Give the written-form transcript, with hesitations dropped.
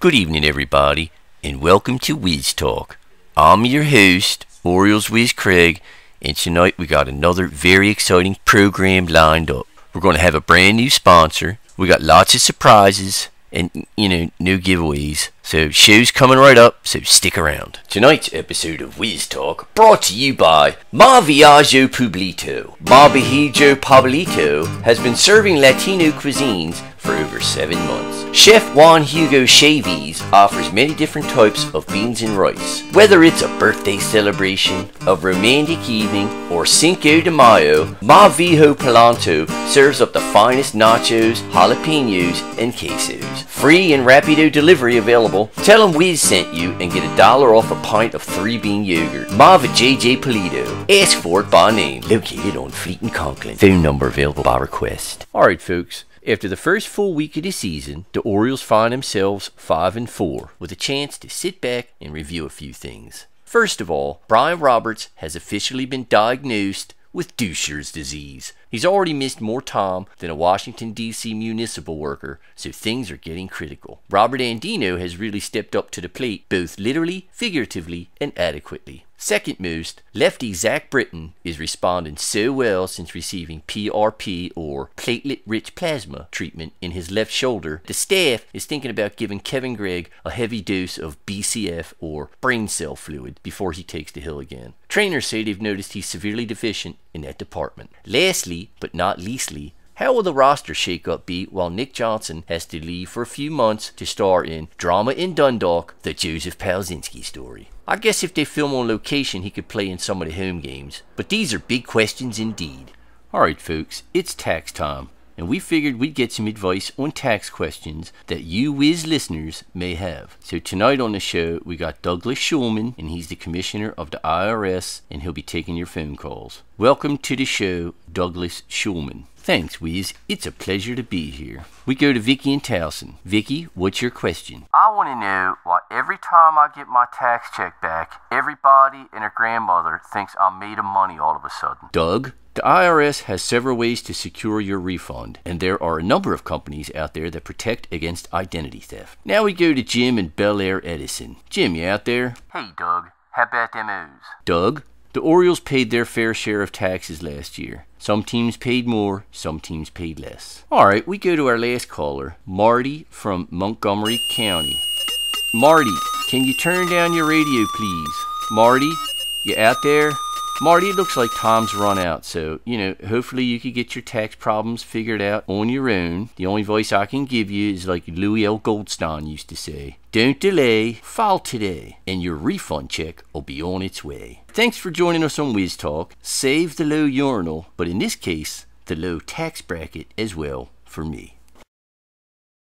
Good evening, everybody, and welcome to Whiz Talk. I'm your host, Orioles Whiz Craig, and tonight we got another very exciting program lined up. We're going to have a brand new sponsor. We got lots of surprises and, no giveaways. So, show's coming right up, so stick around. Tonight's episode of Whiz Talk brought to you by Ma Viaggio Publito. Ma Viaggio Publito has been serving Latino cuisines for over 7 months. Chef Juan Hugo Chavez offers many different types of beans and rice. Whether it's a birthday celebration, a romantic evening, or Cinco de Mayo, Ma Viejo Palanto serves up the finest nachos, jalapenos, and quesos. Free and rapido delivery available. Tell them Wiz sent you and get $1 off a pint of 3-bean yogurt. Mava JJ Polito. Ask for it by name. Located on Fleet and Conklin. Phone number available by request. Alright folks, after the first full week of the season, the Orioles find themselves 5-4 with a chance to sit back and review a few things. First of all, Brian Roberts has officially been diagnosed with Duchenne's disease. He's already missed more time than a Washington, D.C. municipal worker, so things are getting critical. Robert Andino has really stepped up to the plate, both literally, figuratively, and adequately. Second most, lefty Zach Britton is responding so well since receiving PRP or platelet-rich plasma treatment in his left shoulder. The staff is thinking about giving Kevin Gregg a heavy dose of BCF or brain cell fluid before he takes the hill again. Trainers say they've noticed he's severely deficient in that department. Lastly, but not leastly, how will the roster shakeup be while Nick Johnson has to leave for a few months to star in Drama in Dundalk, the Joseph Palczynski story? I guess if they film on location, he could play in some of the home games. But these are big questions indeed. Alright folks, it's tax time, and we figured we'd get some advice on tax questions that you Wiz listeners may have. So tonight on the show, we got Douglas Schulman, and he's the commissioner of the IRS, and he'll be taking your phone calls. Welcome to the show, Douglas Schulman. Thanks, Wiz. It's a pleasure to be here. We go to Vicky and Towson. Vicky, what's your question? I want to know why every time I get my tax check back, everybody and their grandmother thinks I'm made of money all of a sudden. Doug, the IRS has several ways to secure your refund, and there are a number of companies out there that protect against identity theft. Now we go to Jim in Bel Air, Edison. Jim, you out there? Hey, Doug. How about them O's? Doug, the Orioles paid their fair share of taxes last year. Some teams paid more, some teams paid less. Alright, we go to our last caller, Marty from Montgomery County. Marty, can you turn down your radio, please? Marty, you out there? Marty, it looks like time's run out, so, hopefully you could get your tax problems figured out on your own. The only voice I can give you is like Louis L. Goldstein used to say, don't delay, file today, and your refund check will be on its way. Thanks for joining us on Whiz Talk. Save the low urinal, but in this case, the low tax bracket as well for me.